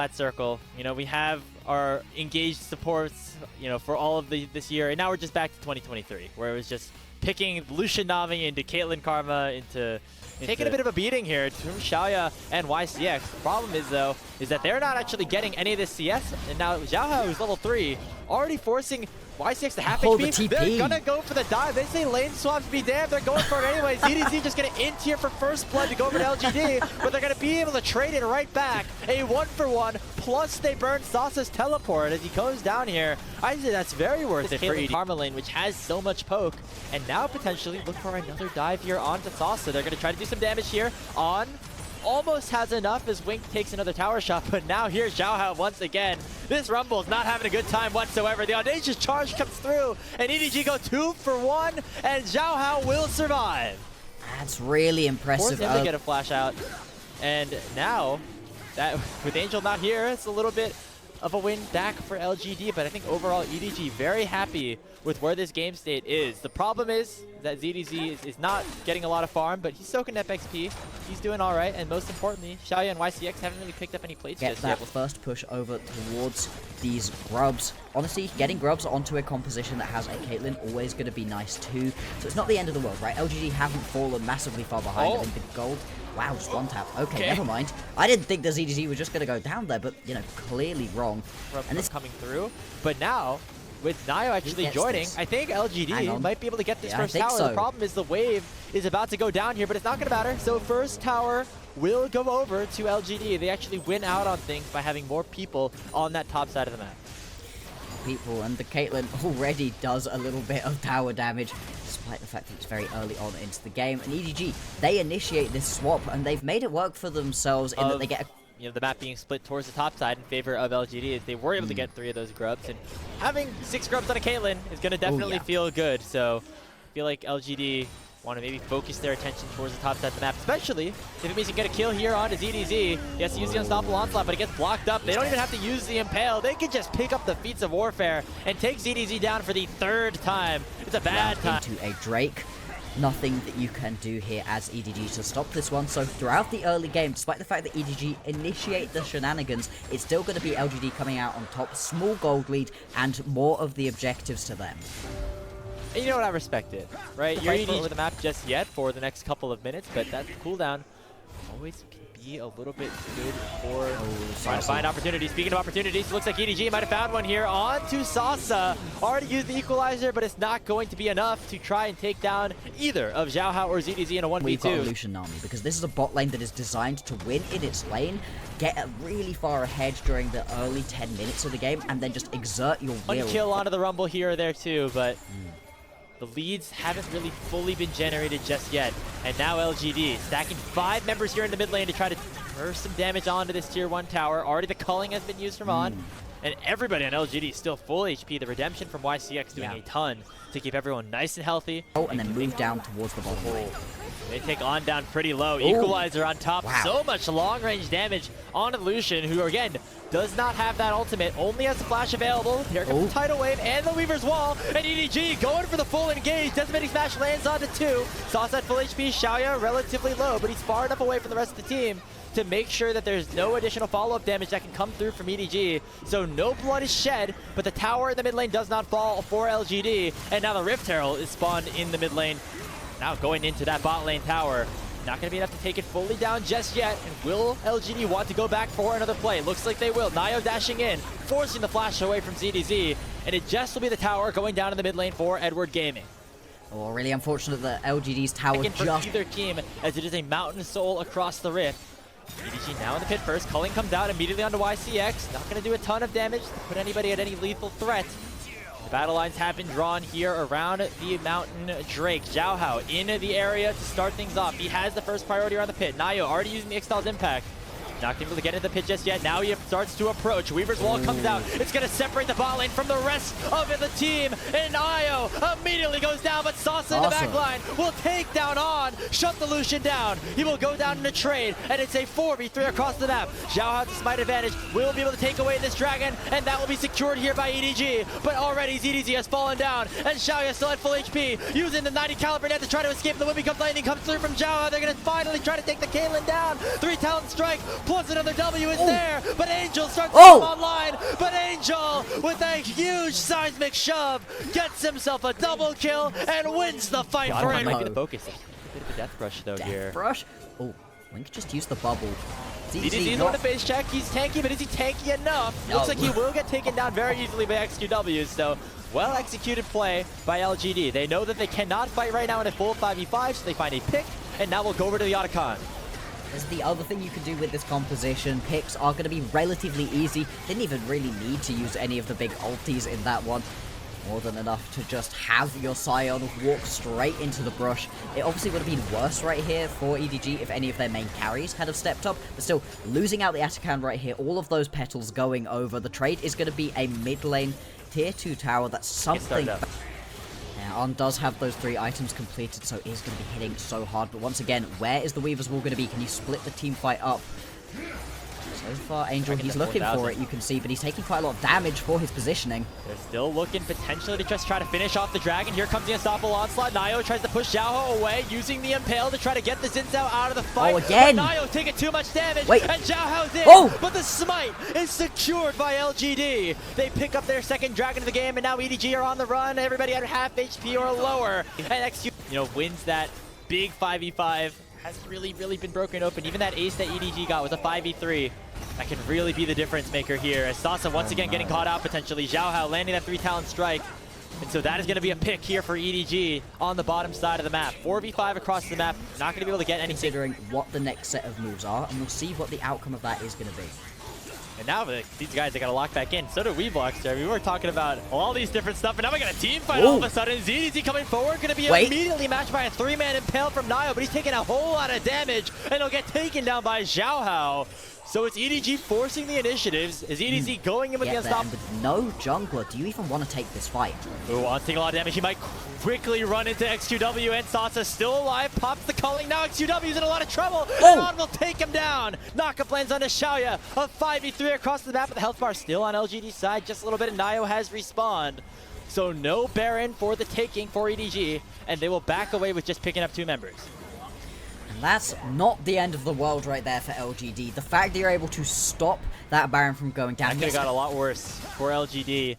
That circle, you know, we have our engaged supports, you know, for all of this year, and now we're just back to 2023, where it was just picking Lucian Nami into Caitlyn Karma into taking a bit of a beating here from Xiaoya and YCX. The problem is, though, is that they're not actually getting any of this CS, and now Xiaohao, who's level 3, already forcing YCX to half HP. They're gonna go for the dive. They say lane swaps be damned. They're going for it anyways. EDG just gonna int here for first blood to go over to LGD, but they're gonna be able to trade it right back. A 1-for-1, plus they burn Sasa's teleport as he goes down here. I say that's very worth it for EDG Karma lane, which has so much poke, and now potentially look for another dive here onto Sasa. They're gonna try to do some damage here on. Almost has enough as Wink takes another tower shot, but now here's Xiaohao once again. This Rumble is not having a good time whatsoever. The audacious charge comes through, and EDG go 2-for-1, and Xiaohao will survive. That's really impressive. Forced him to get a flash out, and now that with Angel not here, it's a little bit of a win back for LGD, but I think overall EDG very happy with where this game state is. The problem is that ZDZ is not getting a lot of farm, but he's soaking up XP. He's doing all right, and most importantly, Xiaoya and YCX haven't really picked up any plates just yet. Get that first push over towards these grubs. Honestly, getting grubs onto a composition that has a Caitlyn always going to be nice too. So it's not the end of the world, right? LGD haven't fallen massively far behind. I think the gold. Wow, just one tap. Okay, never mind. I didn't think the ZDZ was just going to go down there, but, you know, clearly wrong. And this coming through, but now, with Nio actually joining, I think LGD might be able to get this first tower. The problem is the wave is about to go down here, but it's not going to matter. So first tower will go over to LGD. They actually win out on things by having more people on that top side of the map. People, and the Caitlyn already does a little bit of tower damage, despite the fact that it's very early on into the game. And EDG, they initiate this swap, and they've made it work for themselves in that they get you know, the map being split towards the top side in favor of LGD, as they were able to get 3 of those grubs, and having 6 grubs on a Caitlyn is going to definitely feel good. So I feel like LGD want to maybe focus their attention towards the top side of the map, especially if it means you can get a kill here onto ZDZ. He has to use the Unstoppable Onslaught, but it gets blocked up. They don't even have to use the Impale. They can just pick up the Feats of Warfare and take ZDZ down for the 3rd time. It's a bad time. Into a Drake. Nothing that you can do here as EDG to stop this one. So throughout the early game, despite the fact that EDG initiate the shenanigans, it's still going to be LGD coming out on top. Small gold lead and more of the objectives to them. And you know what, I respect it, right? You're not over the map just yet for the next couple of minutes, but that cooldown always can be a little bit good for trying to find opportunities. Speaking of opportunities, looks like EDG might have found one here onto Sasa. Already used the equalizer, but it's not going to be enough to try and take down either of Xiaohao or ZDZ in a 1v2. We've got Lucian Nami, because this is a bot lane that is designed to win in its lane, get really far ahead during the early 10 minutes of the game, and then just exert your will. One kill onto the Rumble here or there too, but the leads haven't really fully been generated just yet. And now LGD stacking 5 members here in the mid lane to try to burst some damage onto this tier 1 tower. Already the culling has been used from On. And everybody on LGD is still full HP. The redemption from YCX doing a ton to keep everyone nice and healthy. And then move down towards the bottom lane. They take On down pretty low. Equalizer on top. So much long-range damage on Lucian, who again does not have that ultimate. Only has the flash available. Here comes the tidal wave and the Weaver's Wall. And EDG going for the full engage. Decimating Smash lands onto 2. Sauce at full HP. Xiaoya relatively low, but he's far enough away from the rest of the team to make sure that there's no additional follow-up damage that can come through from EDG. So no blood is shed, but the tower in the mid lane does not fall for LGD. And now the Rift Herald is spawned in the mid lane. Now going into that bot lane tower. Not going to be enough to take it fully down just yet. And will LGD want to go back for another play? Looks like they will. Nio dashing in, forcing the flash away from ZDZ. And it just will be the tower going down in the mid lane for Edward Gaming. Oh, really unfortunate that LGD's tower just... for either team, as it is a Mountain Soul across the Rift. EDG now in the pit first. Culling comes out immediately onto YCX. Not going to do a ton of damage to put anybody at any lethal threat. The battle lines have been drawn here around the Mountain Drake. Xiaohao in the area to start things off. He has the first priority around the pit. Nio already using the Ixtal's impact. Not able to get into the pit just yet. Now he starts to approach. Weaver's Wall comes out. It's going to separate the bot lane from the rest of the team. And Io immediately goes down, but Sasa in the back line will take down On. Shut the Lucian down. He will go down in a trade, and it's a 4v3 across the map. Xiao has the smite advantage. Will be able to take away this dragon, and that will be secured here by EDG. But already ZDZ has fallen down, and Xiao still at full HP, using the 90 caliber net to try to escape. The Whippy comes lightning comes through from Xiao. They're going to finally try to take the Caitlyn down. 3 talent strike. plus another W is there, but Angel starts to Oh! come online, but Angel with a huge seismic shove gets himself a double kill and wins the fight for it. no. Might be the focus. A bit of a death brush though here. Death brush? Oh, Link just used the bubble. EDG's on the face check. He's tanky, but is he tanky enough? No. Looks like he will get taken down very easily by XQW, so well executed play by LGD. They know that they cannot fight right now in a full 5v5, so they find a pick, and now we'll go over to the Otacon. There's the other thing you can do with this composition. Picks are going to be relatively easy. Didn't even really need to use any of the big ultis in that one. More than enough to just have your Scion walk straight into the brush. It obviously would have been worse right here for EDG if any of their main carries had have stepped up, but still, losing out the Atakan right here, all of those petals going over. The trade is going to be a mid lane tier 2 tower. That's something. Yeah, On does have those 3 items completed, so is going to be hitting so hard. But once again, where is the Weaver's Wall going to be? Can you split the team fight up? So far, Angel, he's looking for it, you can see, but he's taking quite a lot of damage for his positioning. They're still looking potentially to just try to finish off the dragon. Here comes the unstoppable onslaught. Nio tries to push Xiaoho away, using the impale to try to get the Xin Zhao out of the fight. Oh, again! But Nio taking too much damage, Wait. and Xiaoho's in! Oh! But the smite is secured by LGD. They pick up their second dragon of the game, and now EDG are on the run. Everybody at half HP or lower. And XQ, wins that big 5v5. Hasn't really been broken open. Even that ace that EDG got was a 5v3. That can really be the difference maker here. As Sasa once again getting caught out potentially. Xiaohao landing that 3-talent strike. And so that is going to be a pick here for EDG on the bottom side of the map. 4v5 across the map. Not going to be able to get anything. Considering what the next set of moves are, and we'll see what the outcome of that is going to be. And now these guys, they got to lock back in. So do WeBlox, Jeremy. We were talking about all these different stuff, and now we got a team fight all of a sudden. ZDZ coming forward, going to be immediately matched by a 3-man impale from Nio, but he's taking a whole lot of damage, and he'll get taken down by Xiaohao. So it's EDG forcing the initiatives. Is EDG going in with the unstoppable? With no jungler, do you even want to take this fight? Ooh, on taking a lot of damage. He might quickly run into XQW, and Sasa still alive. Pops the culling. Now XQW's in a lot of trouble. And On will take him down. Knockup lands onto Xiaoya. A 5v3 across the map, but the health bar still on LGD's side. Just a little bit, and Nio has respawned. So no Baron for the taking for EDG, and they will back away with just picking up 2 members. And that's not the end of the world right there for LGD. The fact that you're able to stop that Baron from going down. That could have got a lot worse for LGD.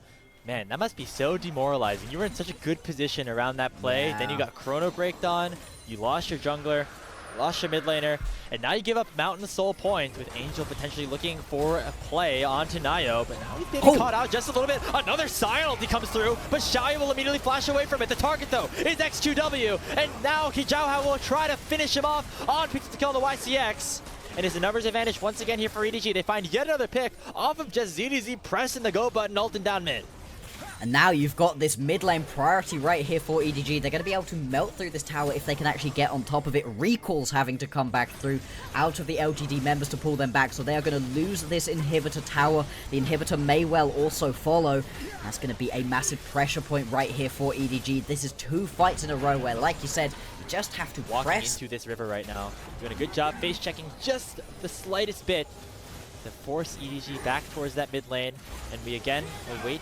Man, that must be so demoralizing. You were in such a good position around that play. Then you got Chrono Breaked on. You lost your jungler. Lost your mid laner, and now you give up Mountain Soul Point with Angel potentially looking for a play onto Nio, but now he's being caught out just a little bit. Another Scion ulti comes through, but Xiaoya will immediately flash away from it. The target, though, is XQW, and now Xiaohao will try to finish him off on picks to kill on the YCX. And it's a numbers advantage once again here for EDG. They find yet another pick off of just ZDZ pressing the go button, ulting down mid. And now you've got this mid lane priority right here for EDG. They're going to be able to melt through this tower if they can actually get on top of it. Recall's having to come back through out of the LGD members to pull them back. So they are going to lose this inhibitor tower. The inhibitor may well also follow. That's going to be a massive pressure point right here for EDG. This is 2 fights in a row where, like you said, you just have to walking press into this river right now. Doing a good job face checking just the slightest bit to force EDG back towards that mid lane. And we again await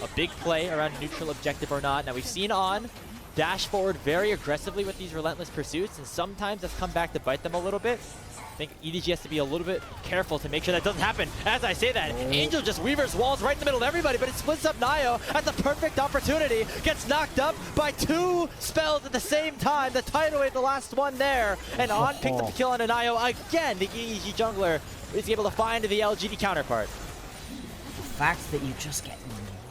a big play around neutral objective or not. Now we've seen On dash forward very aggressively with these relentless pursuits, and sometimes that's come back to bite them a little bit. I think EDG has to be a little bit careful to make sure that doesn't happen. As I say that, Angel just weavers walls right in the middle of everybody, but it splits up Nio at the perfect opportunity. Gets knocked up by 2 spells at the same time. The tidal wave, the last one there. And On picks up the kill on Nio again. The EDG jungler is able to find the LGD counterpart. The fact that you just get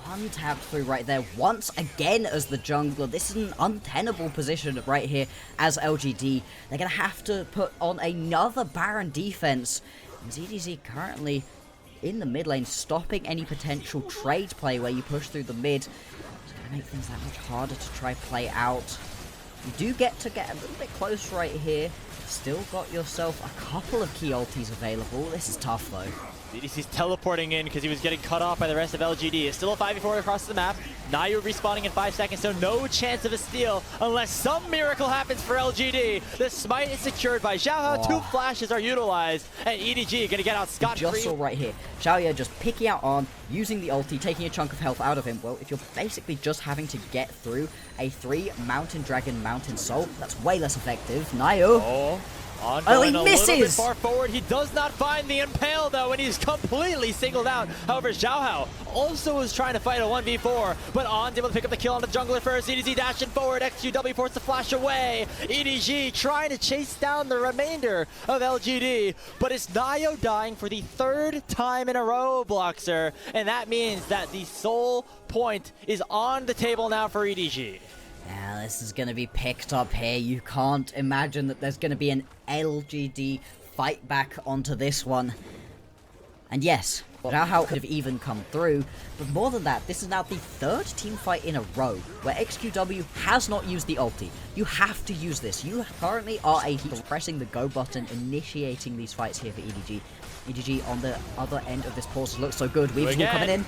untapped through right there once again as the jungler. This is an untenable position right here as LGD. They're going to have to put on another Baron defense. And ZDZ currently in the mid lane, stopping any potential trade play where you push through the mid. It's going to make things that much harder to try play out. You do get to get a little bit close right here. Still got yourself a couple of key ultis available. This is tough though. ZDC's teleporting in because he was getting cut off by the rest of LGD. It's still a 5v4 across the map. Nio respawning in 5 seconds, so no chance of a steal unless some miracle happens for LGD. The smite is secured by Xiaohao. 2 flashes are utilized, and EDG gonna get out scot-free. Just saw right here, Xiaoya just picking out On, using the ulti, taking a chunk of health out of him. Well, if you're basically just having to get through a 3 Mountain Dragon Mountain Soul, that's way less effective. Nio. On Oh, he going a little bit misses! far forward. He does not find the impale though, and he's completely singled out. However, Xiaohao also was trying to fight a 1v4, but On's able to pick up the kill on the jungler first. EDG dashing forward. XQW forced to flash away. EDG trying to chase down the remainder of LGD, but it's Nayo dying for the 3rd time in a row, Bloxer, and that means that the soul point is on the table now for EDG. Yeah, this is going to be picked up here. You can't imagine that there's going to be an LGD fight back onto this one. And yes, Xiaohao could have even come through, but more than that, this is now the 3rd team fight in a row where XQW has not used the ulti. You have to use this. You currently are pressing the go button, initiating these fights here for EDG. EDG on the other end of this pause looks so good. Weaver's wall coming in.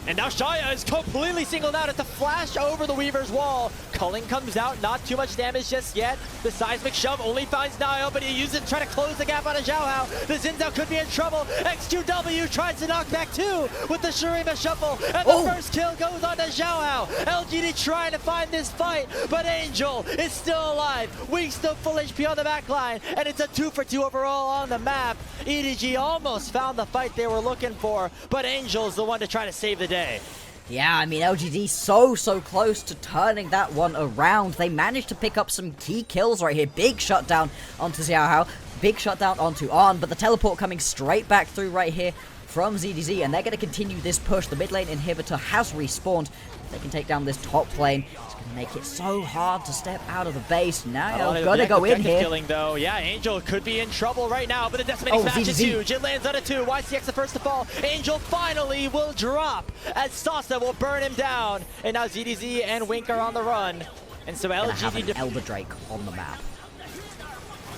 And now Shaya is completely singled out at the flash over the Weaver's wall. Culling comes out, not too much damage just yet. The seismic shove only finds Nayo, but he uses it to try to close the gap on a Xiaohao. The Xin Zhao could be in trouble. XQW tries to knock back 2 with the Shurima shuffle, and the first kill goes on to Xiaohao. LGD trying to find this fight, but Angel is still alive. Weak still full HP on the back line, and it's a 2-for-2 overall on the map. EDG almost found the fight they were looking for, but Angel's the one to try to save the day. Yeah, I mean, LGD so close to turning that one around. They managed to pick up some key kills right here. Big shutdown onto Xiaohao. Big shutdown onto On, but the teleport coming straight back through right here from ZDZ, and they're going to continue this push. The mid lane inhibitor has respawned. They can take down this top lane. It's going to make it so hard to step out of the base. Now you've got to go in here. Killing, though. Yeah, Angel could be in trouble right now, but the decimating smash is huge. It lands on a 2. YCX the first to fall. Angel finally will drop as Sasa will burn him down. And now ZDZ and Wink are on the run. And so LGD... Elder Drake on the map.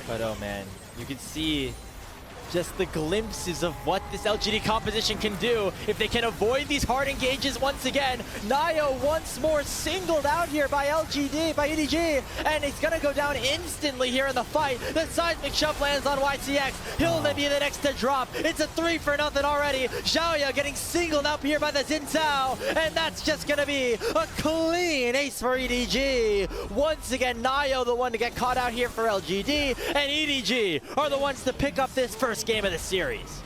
But oh man, you can see just the glimpses of what this LGD composition can do if they can avoid these hard engages once again. Nayo once more singled out here by LGD, by EDG, and he's gonna go down instantly here in the fight. The seismic shove lands on YCX. He'll be the next to drop. It's a 3-for-0 already. Xiaoya getting singled up here by the Xin Zhao, and that's just gonna be a clean ace for EDG. Once again, Nayo the one to get caught out here for LGD, and EDG are the ones to pick up this first game of the series.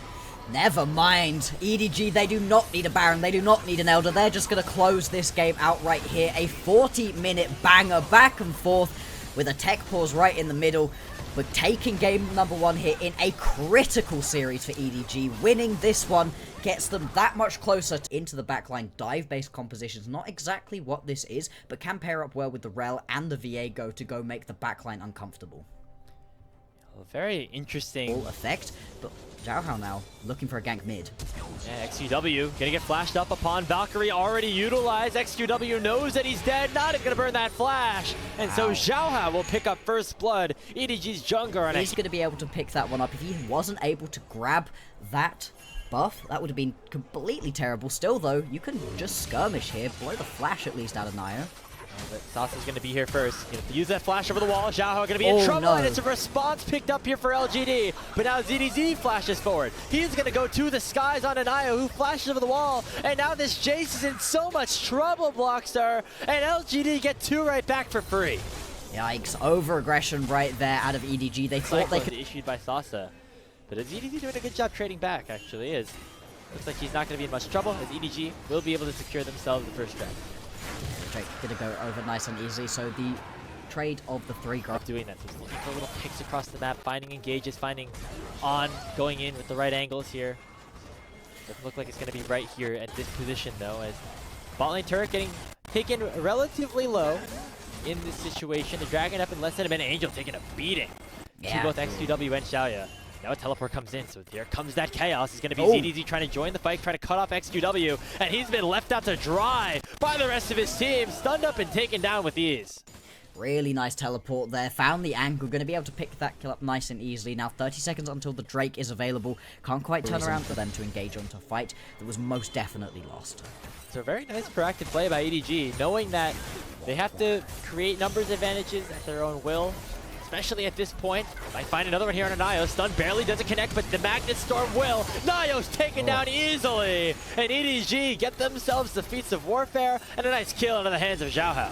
Never mind. EDG, they do not need a Baron. They do not need an Elder. They're just going to close this game out right here. A 40-minute banger back and forth with a tech pause right in the middle. But taking game number 1 here in a critical series for EDG. Winning this one gets them that much closer into the backline. Dive-based compositions, not exactly what this is, but can pair up well with the Rel and the Viego to go make the backline uncomfortable. Very interesting effect, but Xiaohao now looking for a gank mid. Yeah, XQW gonna get flashed up upon Valkyrie already utilized. XQW knows that he's dead, not gonna burn that flash. And so Xiaohao will pick up first blood. EDG's jungler, and he's gonna be able to pick that one up. If he wasn't able to grab that buff, that would have been completely terrible. Still though, you can just skirmish here, blow the flash at least out of Nayo. But Sasa's going to be here first. Going to use that flash over the wall. Xiaohao going to be in trouble, and it's a response picked up here for LGD. But now ZDZ flashes forward. He's going to go to the skies on Anayo, who flashes over the wall. And now this Jace is in so much trouble, Blockstar. And LGD get 2 right back for free. Yikes, over-aggression right there out of EDG. They thought they could... issued by Sasa. But is EDG doing a good job trading back, actually is. Looks like he's not going to be in much trouble, as EDG will be able to secure themselves the first strike. Drake gonna go over nice and easily, so the trade of the 3 grabs. Doing that, just looking for little picks across the map, finding engages, finding On, going in with the right angles here. Doesn't look like it's gonna be right here at this position though, as bot lane turret getting taken relatively low in this situation. The dragon up in less than a minute. Angel taking a beating to both XQW and Xiaoya. Now a teleport comes in, so here comes that chaos. It's going to be ZDZ trying to join the fight, trying to cut off XQW, and he's been left out to dry by the rest of his team. Stunned up and taken down with ease. Really nice teleport there. Found the angle. Going to be able to pick that kill up nice and easily. Now 30 seconds until the Drake is available. Can't quite turn around for them to engage onto a fight that was most definitely lost. So a very nice proactive play by EDG, knowing that they have to create numbers advantages at their own will. Especially at this point. Might find another one here on Nayo. Stun barely doesn't connect, but the Magnet Storm will. Nayo's taken down easily. And EDG get themselves the feats of warfare and a nice kill into the hands of Xiaohao.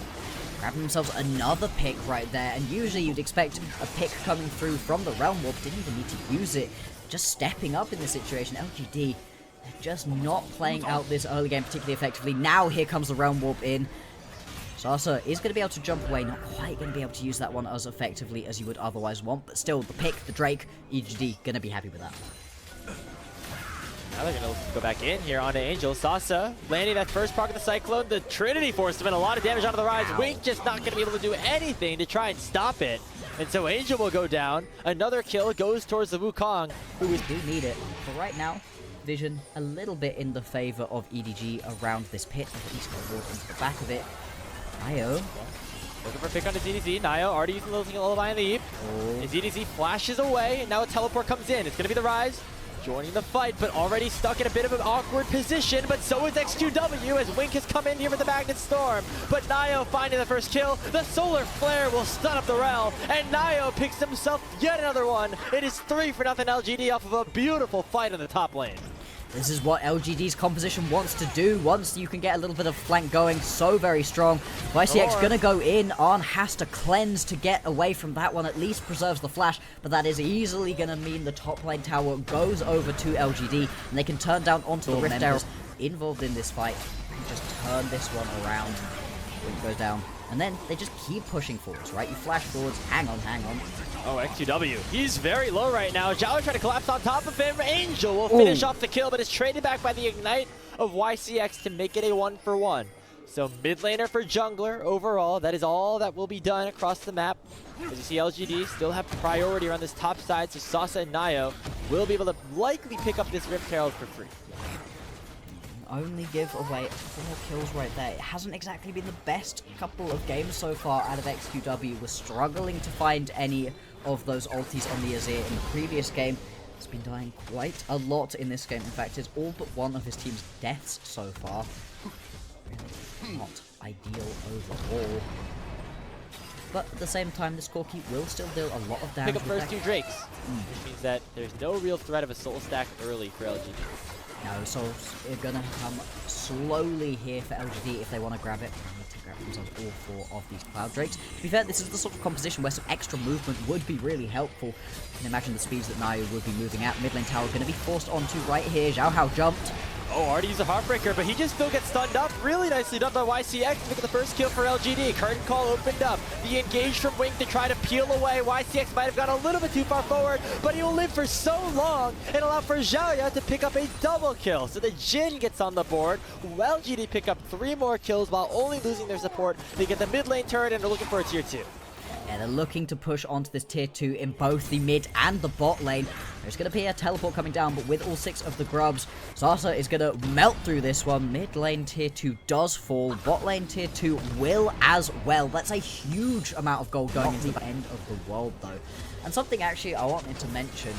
Grabbing themselves another pick right there, and usually you'd expect a pick coming through from the Realm Warp. Didn't even need to use it. Just stepping up in this situation. LGD, they're just not playing out this early game particularly effectively. Now here comes the Realm Warp in. Sasa is going to be able to jump away, not quite going to be able to use that one as effectively as you would otherwise want, but still, the pick, the Drake, EDG, going to be happy with that. Now they're going to go back in here onto Angel. Sasa landing that first proc of the Cyclone. The Trinity Force has been a lot of damage onto the Rise. Wink just not going to be able to do anything to try and stop it. And so Angel will go down. Another kill goes towards the Wukong, who do need it. But right now, Vision a little bit in the favor of EDG around this pit. At least got walk into the back of it. Nio. Looking for a pick on his EDZ. Nio already using the little lullaby in the Eve. His EDZ flashes away, and now a teleport comes in. It's going to be the Rise joining the fight, but already stuck in a bit of an awkward position. But so is XQW as Wink has come in here with the Magnet Storm. But Nio finding the first kill. The Solar Flare will stun up the Rel, and Nio picks himself yet another one. It is 3-0 LGD off of a beautiful fight in the top lane. This is what LGD's composition wants to do. Once you can get a little bit of flank going, so very strong. YCX gonna go in. Arn has to cleanse to get away from that one. At least preserves the flash, but that is easily gonna mean the top lane tower goes over to LGD, and they can turn down onto the Rift Arrow. Involved in this fight, and just turn this one around. Wink goes down. And then they just keep pushing forwards, right? You flash forwards, hang on. Oh, XQW. He's very low right now. Zhao trying to collapse on top of him. Angel will finish off the kill, but is traded back by the Ignite of YCX to make it a 1-for-1. So mid laner for jungler overall. That is all that will be done across the map. As you see, LGD still have priority around this top side, so Sasa and Nio will be able to likely pick up this Rift Herald for free. Only give away 4 kills right there. It hasn't exactly been the best couple of games so far out of XQW. We're struggling to find any of those ultis on the Azir in the previous game. He's been dying quite a lot in this game. In fact, it's all but one of his team's deaths so far. Really not ideal overall. But at the same time, this core keep will still deal a lot of damage. Pick up first 2 Drakes, which means that there's no real threat of a soul stack early for LGD. No, souls are gonna come slowly here for LGD if they want to grab it. They need to grab themselves all 4 of these Cloud Drakes. To be fair, this is the sort of composition where some extra movement would be really helpful. You can imagine the speeds that Nio would be moving at. Mid lane tower going to be forced onto right here. Zhao Hao jumped. Oh, already used a Heartbreaker, but he just still gets stunned up. Really nicely done by YCX to get the first kill for LGD. Curtain Call opened up. The engage from Wink to try to peel away. YCX might have gone a little bit too far forward, but he will live for so long and allow for Zhaoya to pick up a double kill. So the Jhin gets on the board. LGD pick up 3 more kills while only losing their support. They get the mid lane turret and they're looking for a tier 2. Yeah, they're looking to push onto this tier 2 in both the mid and the bot lane. There's going to be a teleport coming down, but with all 6 of the grubs, Sasa is going to melt through this one. Mid lane tier 2 does fall. Bot lane tier 2 will as well. That's a huge amount of gold going into the end of the world, though. And something actually I wanted to mention,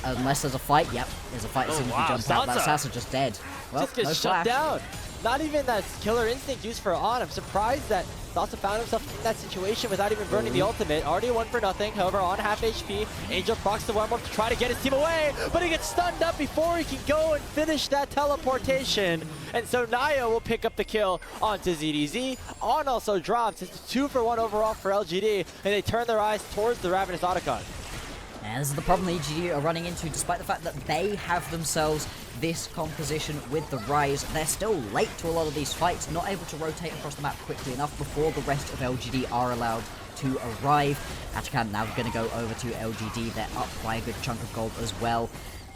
unless there's a fight. Yep, there's a fight as soon as we jump out. That Sasa just dead. Well, just gets shut down. Not even that killer instinct used for On. I'm surprised that Sasa found himself in that situation without even burning the ultimate. Already 1 for nothing. However, on half HP, Angel procs the warm up to try to get his team away, but he gets stunned up before he can go and finish that teleportation. And so Nio will pick up the kill onto ZDZ. On also drops. It's a 2-for-1 overall for LGD, and they turn their eyes towards the Ravenous Otacon. And this is the problem the EDG are running into, despite the fact that they have themselves this composition with the Rise. They're still late to a lot of these fights, not able to rotate across the map quickly enough before the rest of LGD are allowed to arrive. Atakan now going to go over to LGD. They're up by a good chunk of gold as well.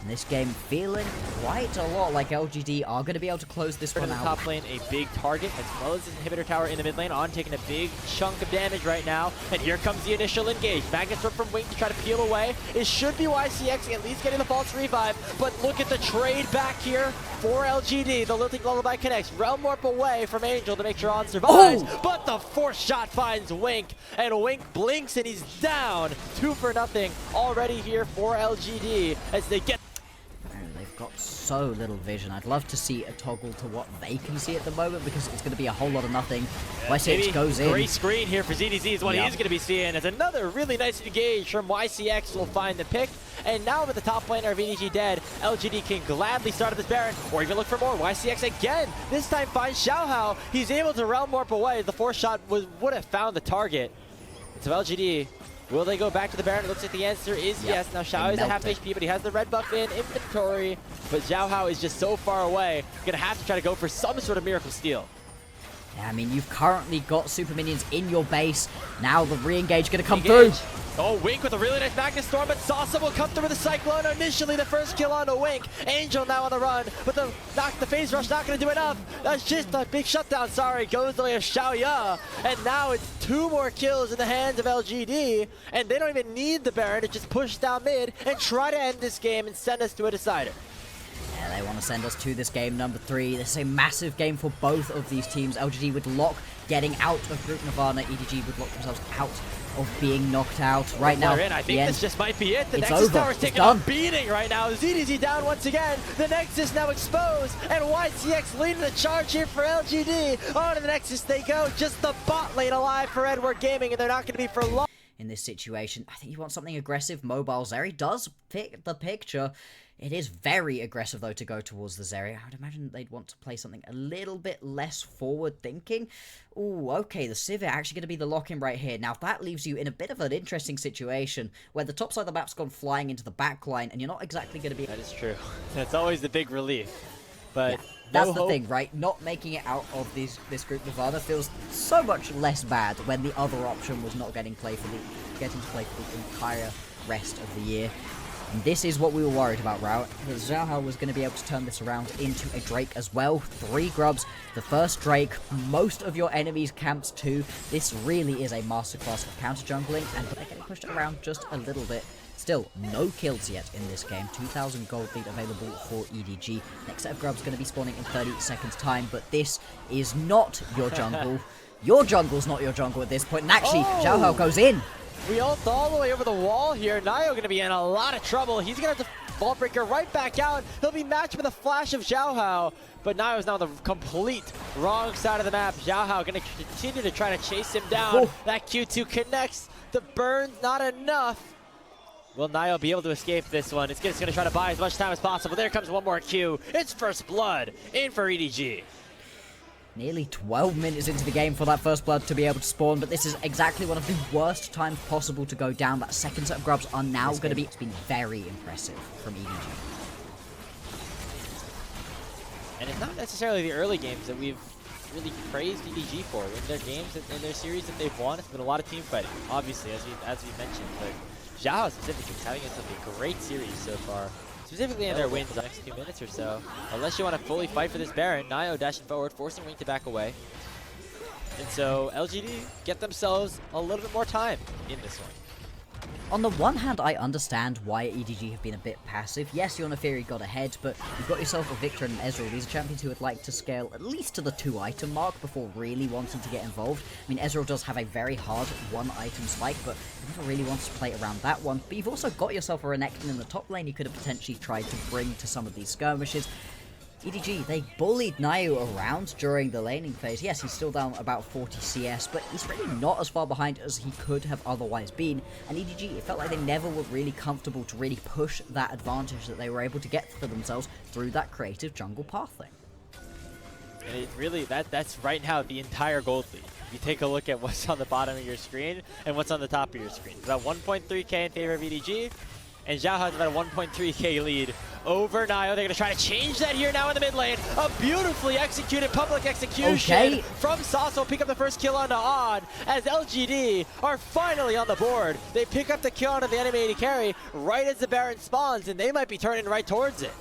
And this game feeling quite a lot like LGD are going to be able to close this one out. Top lane, a big target, as well as his inhibitor tower in the mid lane. On taking a big chunk of damage right now. And here comes the initial engage. Magnet Storm from Wink to try to peel away. It should be YCX at least getting the false revive. But look at the trade back here for LGD. The Lilting Lullaby connects. Realm Warp away from Angel to make sure On survives. But the force shot finds Wink. And Wink blinks and he's down. 2 for nothing already here for LGD as they get got so little vision. I'd love to see a toggle to what they can see at the moment, because it's going to be a whole lot of nothing. YCX goes in. Great screen here for ZDZ is what he's going to be seeing. As another really nice engage from YCX will find the pick. And now with the top laner of EDG dead, LGD can gladly start at this Baron, or even look for more. YCX again, this time finds Xiaohao. He's able to realm warp away. The 4th shot would have found the target. So LGD, will they go back to the Baron? It looks like the answer is yes. Now Xiao is at half HP, but he has the red buff in inventory. But Xiaohao is just so far away. Gonna have to try to go for some sort of miracle steal. Yeah, I mean, you've currently got super minions in your base. Now the re-engage gonna come through. Oh, Wink with a really nice Magnus Storm, but Sasa will come through with a Cyclone. Initially, the first kill on a Wink. Angel now on the run, but the phase rush not going to do enough. That's just a big shutdown, sorry. Goes the way of Xiaoya. And now it's 2 more kills in the hands of LGD. And they don't even need the Baron to just push down mid and try to end this game and send us to a decider. Yeah, they want to send us to this game number 3. This is a massive game for both of these teams. LGD would lock getting out of Group Nirvana. EDG would lock themselves out of being knocked out. Right now, I think this just might be it. The it's Nexus over. Tower is taking a beating right now. ZDZ down once again. The Nexus now exposed, and YCX leading the charge here for LGD. On to the Nexus they go. Just the bot lane alive for Edward Gaming, and they're not going to be for long. In this situation, I think you want something aggressive. Mobile Zeri does pick the picture. It is very aggressive, though, to go towards the Zeri. I would imagine they'd want to play something a little bit less forward-thinking. Ooh, okay, the Civ actually going to be the lock-in right here. Now, that leaves you in a bit of an interesting situation where the top side of the map's gone flying into the back line, and you're not exactly going to be... That is true. That's always the big relief. But... Yeah. That's the thing, right? Not making it out of this group Nirvana feels so much less bad when the other option was not getting to play for the entire rest of the year. And this is what we were worried about, Rao. That Xiaohao was going to be able to turn this around into a Drake as well. 3 grubs, the first Drake, most of your enemies' camps too. This really is a masterclass of counter jungling, and they're getting pushed around just a little bit. Still, no kills yet in this game. 2,000 gold lead available for EDG. Next set of grubs going to be spawning in 30 seconds time, but this is not your jungle. Your jungle's not your jungle at this point. And actually, Xiaohao goes in. We ult all the way over the wall here. Nio going to be in a lot of trouble. He's going to have to Vault Breaker right back out. He'll be matched with a flash of Xiaohao, but Nio's now on the complete wrong side of the map. Xiaohao going to continue to try to chase him down. Oh. That Q2 connects. The burn's not enough. Will Nio be able to escape this one? It's going to try to buy as much time as possible. There comes one more Q. It's First Blood in for EDG. Nearly 12 minutes into the game for that First Blood to be able to spawn, but this is exactly one of the worst times possible to go down. That second set of grubs are now going to be... It's been very impressive from EDG. And it's not necessarily the early games that we've really praised EDG for. In their games, in their series that they've won, it's been a lot of team fighting, obviously, as we mentioned. But Xiao specifically is having a great series so far. Specifically in their wins the next 2 minutes or so. Unless you want to fully fight for this Baron, Nio dashing forward, forcing Wing to back away. And so LGD get themselves a little bit more time in this one. On the one hand, I understand why EDG have been a bit passive. Yes, your Neferi got ahead, but you've got yourself a Victor and an Ezreal. These are champions who would like to scale at least to the 2-item mark before really wanting to get involved. I mean, Ezreal does have a very hard 1-item spike, but he never really wants to play around that one. But you've also got yourself a Renekton in the top lane you could have potentially tried to bring to some of these skirmishes. EDG, they bullied Nio around during the laning phase. Yes, he's still down about 40 CS, but he's really not as far behind as he could have otherwise been. And EDG, it felt like they never were really comfortable to really push that advantage that they were able to get for themselves through that creative jungle pathing. And it really, that's right now the entire gold lead. If you take a look at what's on the bottom of your screen and what's on the top of your screen. It's about 1.3k in favor of EDG, and Xiao has about a 1.3k lead over Nio. They're going to try to change that here now in the mid lane. A beautifully executed public execution from Sasso. Pick up the first kill onto Odd as LGD are finally on the board. They pick up the kill onto the enemy AD carry right as the Baron spawns, and they might be turning right towards it.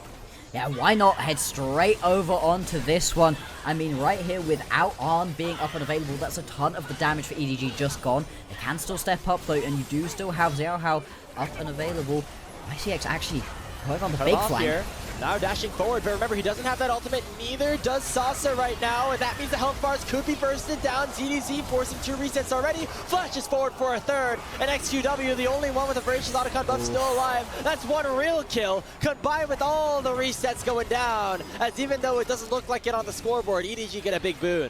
Yeah, why not head straight over onto this one? I mean, right here, without Arn being up and available, that's a ton of the damage for EDG just gone. They can still step up, though, and you do still have Xiaohao up and available. YCX actually going on the big flank. Here. Now dashing forward, but remember, he doesn't have that ultimate, neither does Sasa right now, and that means the health bars could be bursted down. ZDZ forcing 2 resets already, flashes forward for a third, and XQW, the only one with a Voracious Autocon buff still alive. That's one real kill, combined with all the resets going down, as even though it doesn't look like it on the scoreboard, EDG get a big boon.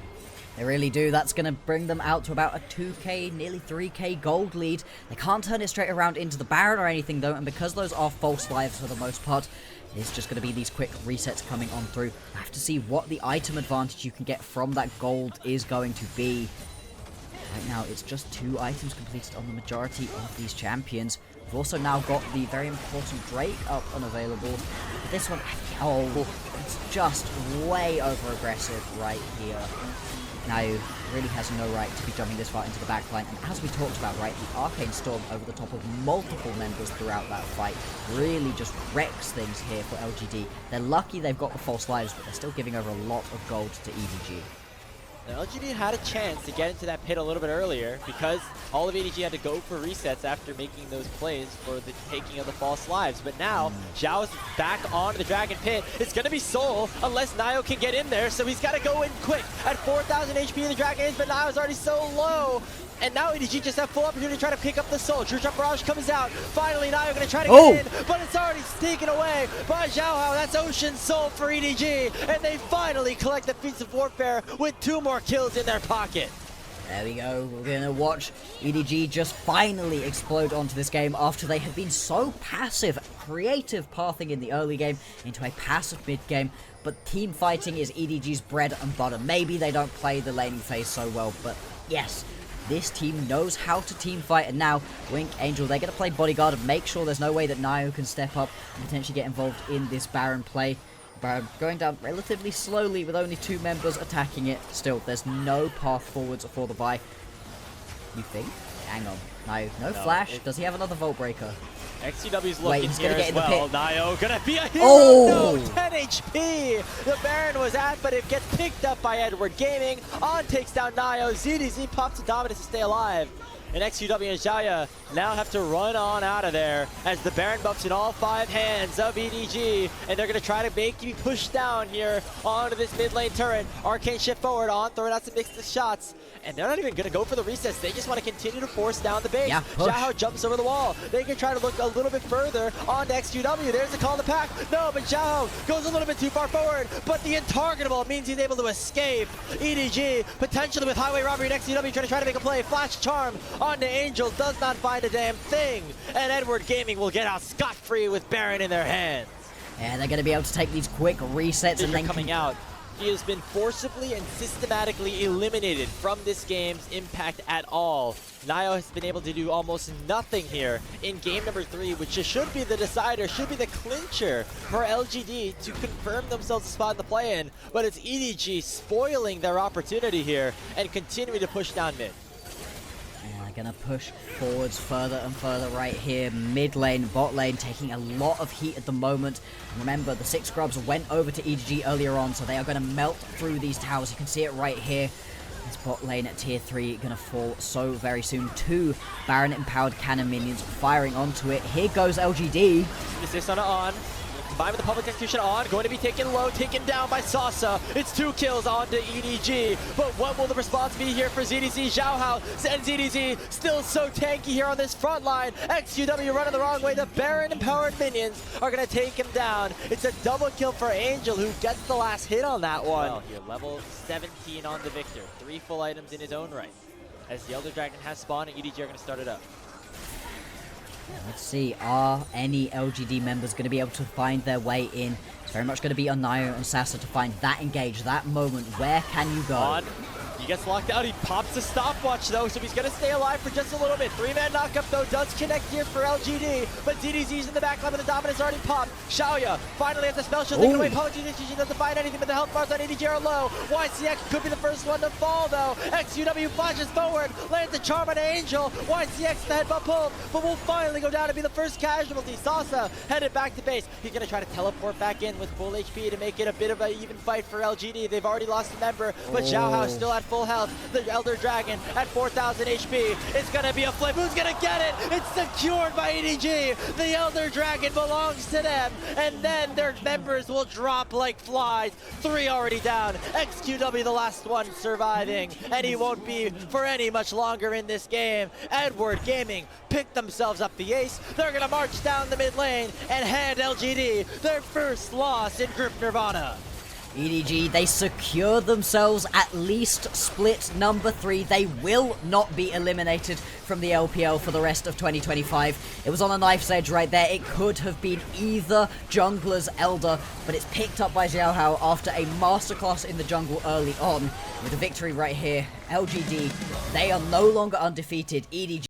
They really do. That's going to bring them out to about a 2k, nearly 3k gold lead. They can't turn it straight around into the Baron or anything though, and because those are false lives for the most part, it's just going to be these quick resets coming on through. I have to see what the item advantage you can get from that gold is going to be. Right now, it's just 2 items completed on the majority of these champions. We've also now got the very important Drake up and available. But this one, oh, it's just way over aggressive right here. Now, really has no right to be jumping this far into the backline, and as we talked about, right, the Arcane Storm over the top of multiple members throughout that fight really just wrecks things here for LGD. They're lucky they've got the false lives, but they're still giving over a lot of gold to EDG. Now, LGD had a chance to get into that pit a little bit earlier because all of EDG had to go for resets after making those plays for the taking of the false lives. But now, Zhao's back on the Dragon Pit. It's going to be Soul unless Nio can get in there, so he's got to go in quick. At 4,000 HP in the Dragon is, but Nio's already so low. And now EDG just have full opportunity to try to pick up the Soul. True Shot Barrage comes out. Finally, Nio going to try to get in, but it's already taken away by Zhao. That's Ocean Soul for EDG, and they finally collect the Feats of Warfare with 2 more kills in their pocket. There we go. We're going to watch EDG just finally explode onto this game after they had been so passive, creative pathing in the early game into a passive mid game. But team fighting is EDG's bread and butter. Maybe they don't play the laning phase so well, but yes, this team knows how to team fight, and now Wink, Angel, they're going to play bodyguard and make sure there's no way that Nio can step up and potentially get involved in this Baron play. Baron going down relatively slowly with only 2 members attacking it. Still, there's no path forwards for the buy. You think? Hang on. No flash. Does he have another Vault Breaker? XQW's looking here as well. Nio gonna be a hero. Oh! No, 10 HP. The Baron was at, but it gets picked up by Edward Gaming. On takes down Nio. ZDZ pops to Dominus to stay alive. And XQW and Xiaoya now have to run on out of there as the Baron buffs in all 5 hands of EDG, and they're going to try to make you push down here onto this mid lane turret. Arcane shift forward on, throwing out some mixed shots, and they're not even going to go for the resets. They just want to continue to force down the base. Yeah, Xiao jumps over the wall. They can try to look a little bit further onto XQW. There's the call to pack. No, but Xiao goes a little bit too far forward, but the intargetable means he's able to escape. EDG potentially with highway robbery and XQW trying to make a play. Flash charm onto Angel, does not find a damn thing, and Edward Gaming will get out scot-free with Baron in their hands. Yeah, they're going to be able to take these quick resets and then coming out. He has been forcibly and systematically eliminated from this game's impact at all. Nio has been able to do almost nothing here in game number 3, which should be the decider, should be the clincher for LGD to confirm themselves a spot in the play-in, but it's EDG spoiling their opportunity here and continuing to push down mid. Gonna push forwards further and further right here. Mid lane, bot lane taking a lot of heat at the moment. Remember, the 6 grubs went over to EDG earlier on, so they are gonna melt through these towers. You can see it right here. This bot lane at tier 3 gonna fall so very soon. 2 Baron empowered cannon minions firing onto it. Here goes LGD. Assist on. Combined with the public execution on, going to be taken low, taken down by Sasa. It's 2 kills onto EDG, but what will the response be here for ZDZ? Zhao and ZDZ still so tanky here on this front line. XQW running the wrong way. The Baron empowered minions are going to take him down. It's a double kill for Angel, who gets the last hit on that one. Well, here, level 17 on the Victor. 3 full items in his own right. As the Elder Dragon has spawned, and EDG are going to start it up. Let's see, are any LGD members going to be able to find their way in? It's very much going to be on Nio and Sasa to find that engage, that moment. Where can you go? He gets locked out. He pops the stopwatch, though, so he's going to stay alive for just a little bit. 3-man knockup, though, does connect here for LGD, but ZDZ's in the backline, but the Dominus already popped. Xiaoya finally has the spell shield taken away. Public she doesn't find anything, but the health bars on EDG are low. YCX could be the first one to fall, though. XQW flashes forward, lands the charm on Angel. YCX the headbutt pulled, but will finally go down to be the first casualty. Sasa headed back to base. He's going to try to teleport back in with full HP to make it a bit of an even fight for LGD. They've already lost a member, but Zhao is still at full full health. The Elder Dragon at 4,000 HP. It's gonna be a flip. Who's gonna get it? It's secured by EDG. The Elder Dragon belongs to them, and then their members will drop like flies. 3 already down. XQW the last one surviving, and he won't be for any much longer in this game. Edward Gaming picked themselves up the ace. They're gonna march down the mid lane and hand LGD their first loss in Group Nirvana. EDG, they secure themselves at least split number 3. They will not be eliminated from the LPL for the rest of 2025. It was on a knife's edge right there. It could have been either jungler's Elder, but it's picked up by Xiao Hao after a masterclass in the jungle early on. With a victory right here, LGD, they are no longer undefeated. EDG